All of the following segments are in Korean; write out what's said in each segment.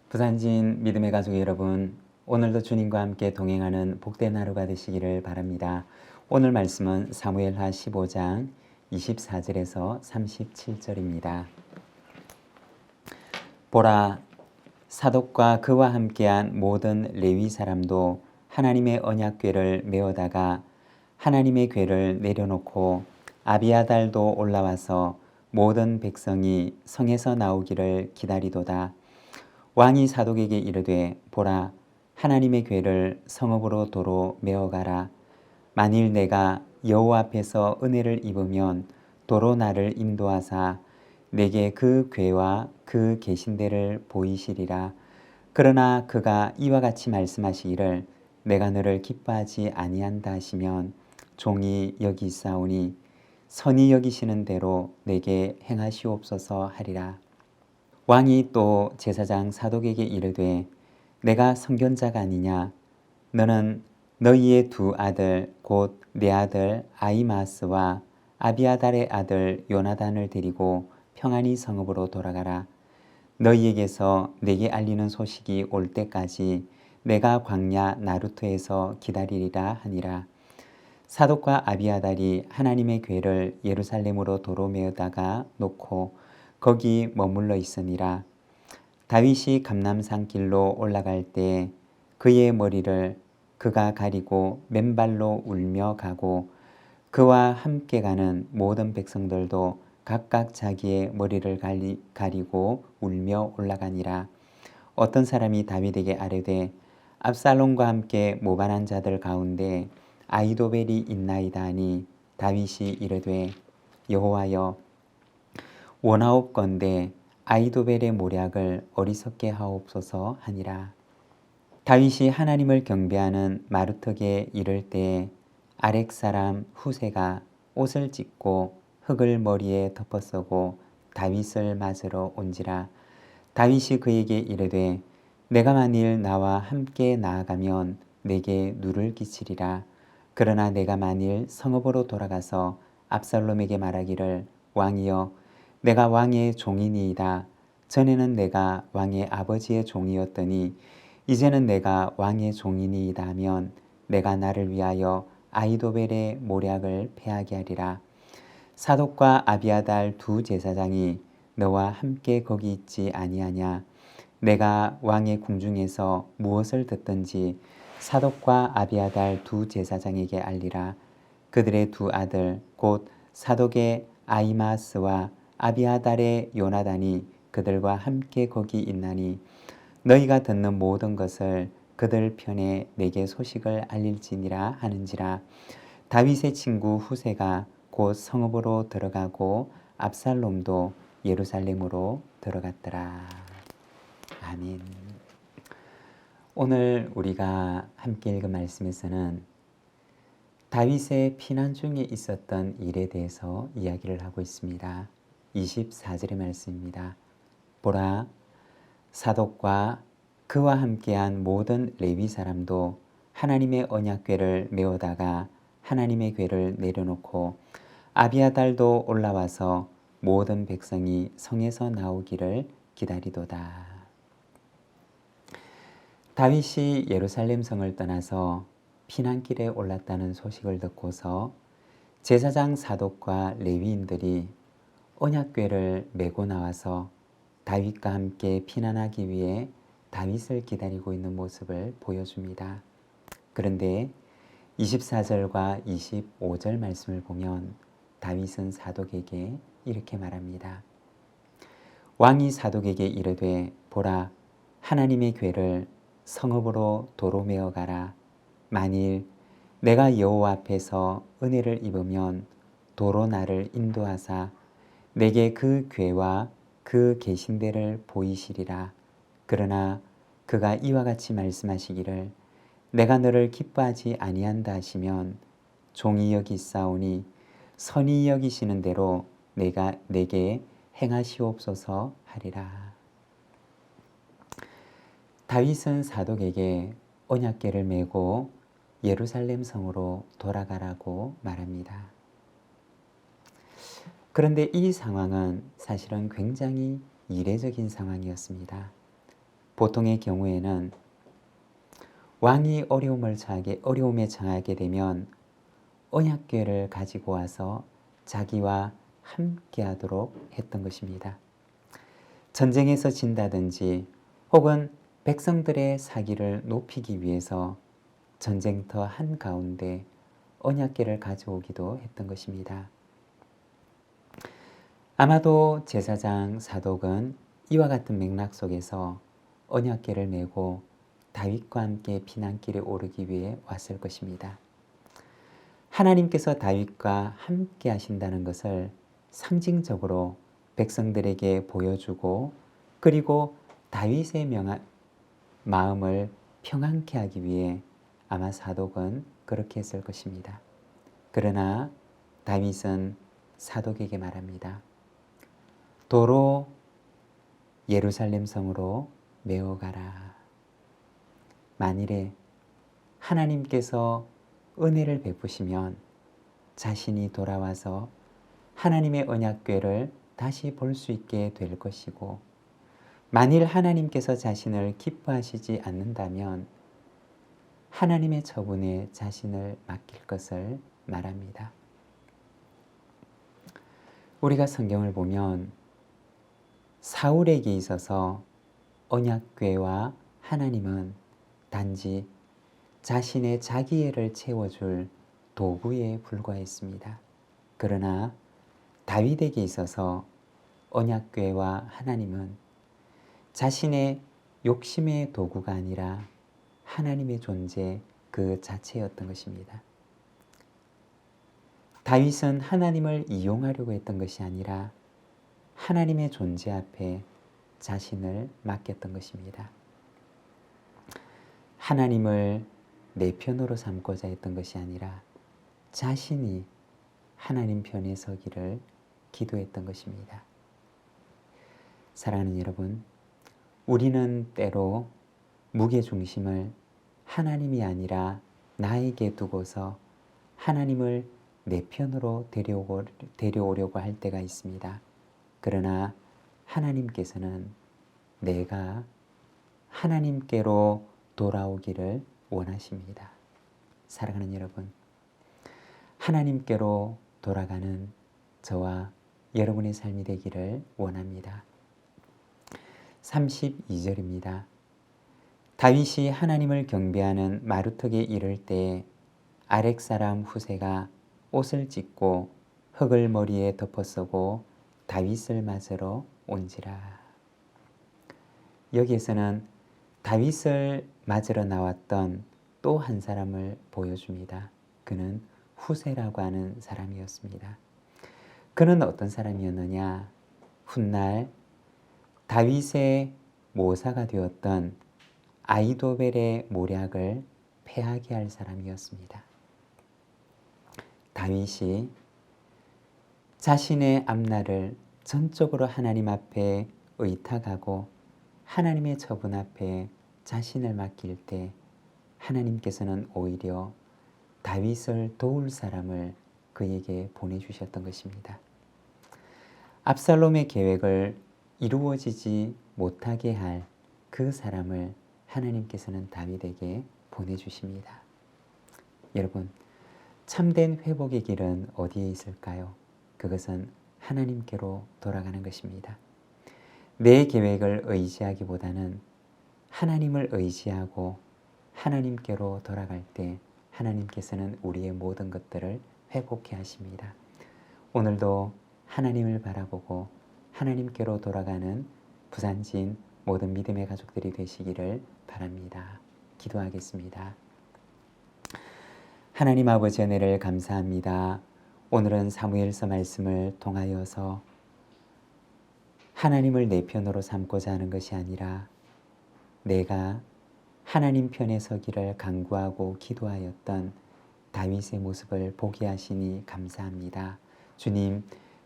부산진 믿음의 가족 여러분, 오늘도 주님과 함께 동행하는 복된 하루가 되시기를 바랍니다. 오늘 말씀은 사무엘하 15장 24절에서 37절입니다. 보라, 사독과 그와 함께한 모든 레위 사람도 하나님의 언약궤를 메어다가 하나님의 궤를 내려놓고 아비아달도 올라와서 모든 백성이 성에서 나오기를 기다리도다. 왕이 사독에게 이르되, 보라, 하나님의 궤를 성읍으로 도로 메어가라. 만일 내가 여호와 앞에서 은혜를 입으면 도로 나를 인도하사 내게 그 궤와 그 계신대를 보이시리라. 그러나 그가 이와 같이 말씀하시기를 내가 너를 기뻐하지 아니한다 하시면 종이 여기 있사오니 선히 여기시는 대로 내게 행하시옵소서 하리라. 왕이 또 제사장 사독에게 이르되, 내가 선견자가 아니냐? 너는 너희의 두 아들 곧 내 아들 아히마아스와 아비아달의 아들 요나단을 데리고 평안히 성읍으로 돌아가라. 너희에게서 내게 알리는 소식이 올 때까지 내가 광야 나루토에서 기다리리라 하니라. 사독과 아비아달이 하나님의 궤를 예루살렘으로 도로 메어다가 놓고 거기 머물러 있으니라. 다윗이 감람산 길로 올라갈 때 그의 머리를 그가 가리고 맨발로 울며 가고 그와 함께 가는 모든 백성들도 각각 자기의 머리를 가리고 울며 올라가니라. 어떤 사람이 다윗에게 아뢰되, 압살롬과 함께 모반한 자들 가운데 아히도벨이 있나이다 하니 다윗이 이르되, 여호와여, 원하옵건대 아히도벨의 모략을 어리석게 하옵소서 하니라. 다윗이 하나님을 경배하는 마루턱에 이를 때에 아렉 사람 후세가 옷을 찢고 흙을 머리에 덮어쓰고 다윗을 맞으러 온지라. 다윗이 그에게 이르되, 내가 만일 나와 함께 나아가면 내게 누를 끼치리라. 그러나 내가 만일 성읍으로 돌아가서 압살롬에게 말하기를, 왕이여, 내가 왕의 종이니이다. 전에는 내가 왕의 아버지의 종이었더니 이제는 내가 왕의 종이니이다 하면 내가 나를 위하여 아히도벨의 모략을 패하게 하리라. 사독과 아비아달 두 제사장이 너와 함께 거기 있지 아니하냐? 내가 왕의 궁중에서 무엇을 듣든지 사독과 아비아달 두 제사장에게 알리라. 그들의 두 아들 곧 사독의 아히마아스와 아비아달의 요나단이 그들과 함께 거기 있나니 너희가 듣는 모든 것을 그들 편에 내게 소식을 알릴지니라 하는지라. 다윗의 친구 후세가 곧 성읍으로 들어가고 압살롬도 예루살렘으로 들어갔더라. 아멘. 오늘 우리가 함께 읽은 말씀에서는 다윗의 피난 중에 있었던 일에 대해서 이야기를 하고 있습니다. 24절의 말씀입니다. 보라, 사독과 그와 함께한 모든 레위 사람도 하나님의 언약궤를 메어다가 하나님의 궤를 내려놓고 아비아달도 올라와서 모든 백성이 성에서 나오기를 기다리도다. 다윗이 예루살렘 성을 떠나서 피난길에 올랐다는 소식을 듣고서 제사장 사독과 레위인들이 언약궤를 메고 나와서 다윗과 함께 피난하기 위해 다윗을 기다리고 있는 모습을 보여줍니다. 그런데 24절과 25절 말씀을 보면 다윗은 사독에게 이렇게 말합니다. 왕이 사독에게 이르되, 보라, 하나님의 궤를 성읍으로 도로 메어 가라. 만일 내가 여호와 앞에서 은혜를 입으면 도로 나를 인도하사 내게 그 궤와 그 계신대를 보이시리라. 그러나 그가 이와 같이 말씀하시기를 내가 너를 기뻐하지 아니한다 하시면 종이 여기 있사오니 선히 여기시는 대로 내게 행하시옵소서 하리라. 다윗은 사독에게 언약궤를 메고 예루살렘 성으로 돌아가라고 말합니다. 그런데 이 상황은 사실은 굉장히 이례적인 상황이었습니다. 보통의 경우에는 왕이 어려움에 처하게 되면 언약궤를 가지고 와서 자기와 함께하도록 했던 것입니다. 전쟁에서 진다든지 혹은 백성들의 사기를 높이기 위해서 전쟁터 한가운데 언약궤를 가져오기도 했던 것입니다. 아마도 제사장 사독은 이와 같은 맥락 속에서 언약궤를 메고 다윗과 함께 피난길에 오르기 위해 왔을 것입니다. 하나님께서 다윗과 함께 하신다는 것을 상징적으로 백성들에게 보여주고 그리고 다윗의 마음을 평안케 하기 위해 아마 사독은 그렇게 했을 것입니다. 그러나 다윗은 사독에게 말합니다. 도로 예루살렘 성으로 메어가라. 만일에 하나님께서 은혜를 베푸시면 자신이 돌아와서 하나님의 언약궤를 다시 볼 수 있게 될 것이고, 만일 하나님께서 자신을 기뻐하시지 않는다면 하나님의 처분에 자신을 맡길 것을 말합니다. 우리가 성경을 보면 사울에게 있어서 언약궤와 하나님은 단지 자신의 자기애를 채워줄 도구에 불과했습니다. 그러나 다윗에게 있어서 언약궤와 하나님은 자신의 욕심의 도구가 아니라 하나님의 존재 그 자체였던 것입니다. 다윗은 하나님을 이용하려고 했던 것이 아니라 하나님의 존재 앞에 자신을 맡겼던 것입니다. 하나님을 내 편으로 삼고자 했던 것이 아니라 자신이 하나님 편에 서기를 기도했던 것입니다. 사랑하는 여러분, 우리는 때로 무게중심을 하나님이 아니라 나에게 두고서 하나님을 내 편으로 데려오려고 할 때가 있습니다. 그러나 하나님께서는 내가 하나님께로 돌아오기를 원하십니다. 사랑하는 여러분, 하나님께로 돌아가는 저와 여러분의 삶이 되기를 원합니다. 32절입니다. 다윗이 하나님을 경배하는 마루턱에 이를 때 아렉 사람 후세가 옷을 찢고 흙을 머리에 덮어쓰고 다윗을 맞으러 온지라. 여기에서는 다윗을 맞으러 나왔던 또 한 사람을 보여줍니다. 그는 후세라고 하는 사람이었습니다. 그는 어떤 사람이었느냐? 훗날 다윗의 모사가 되었던 아히도벨의 모략을 패하게 할 사람이었습니다. 다윗이 자신의 앞날을 전적으로 하나님 앞에 의탁하고 하나님의 처분 앞에 자신을 맡길 때 하나님께서는 오히려 다윗을 도울 사람을 그에게 보내주셨던 것입니다. 압살롬의 계획을 이루어지지 못하게 할 그 사람을 하나님께서는 다윗에게 보내주십니다. 여러분, 참된 회복의 길은 어디에 있을까요? 그것은 하나님께로 돌아가는 것입니다. 내 계획을 의지하기보다는 하나님을 의지하고 하나님께로 돌아갈 때 하나님께서는 우리의 모든 것들을 회복해 하십니다. 오늘도 하나님을 바라보고 하나님께로 돌아가는 부산진 모든 믿음의 가족들이 되시기를 바랍니다. 기도하겠습니다. 하나님 아버지 은혜를 감사합니다. 오늘은 사무엘서 말씀을 통하여서 하나님을 내 편으로 삼고자 하는 것이 아니라 내가 하나님 편에 서기를 간구하고 기도하였던 다윗의 모습을 보게 하시니 감사합니다. 주님,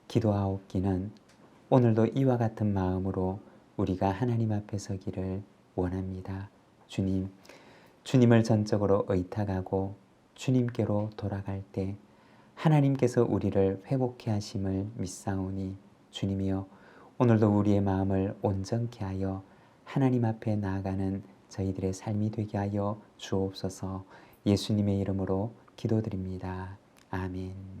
기도하옵기는 오늘도 이와 같은 마음으로 우리가 하나님 앞에 서기를 원합니다. 주님, 주님을 전적으로 의탁하고 주님께로 돌아갈 때 하나님께서 우리를 회복케 하심을 믿사오니 주님이여 오늘도 우리의 마음을 온전케 하여 하나님 앞에 나아가는 저희들의 삶이 되게 하여 주옵소서. 예수님의 이름으로 기도드립니다. 아멘.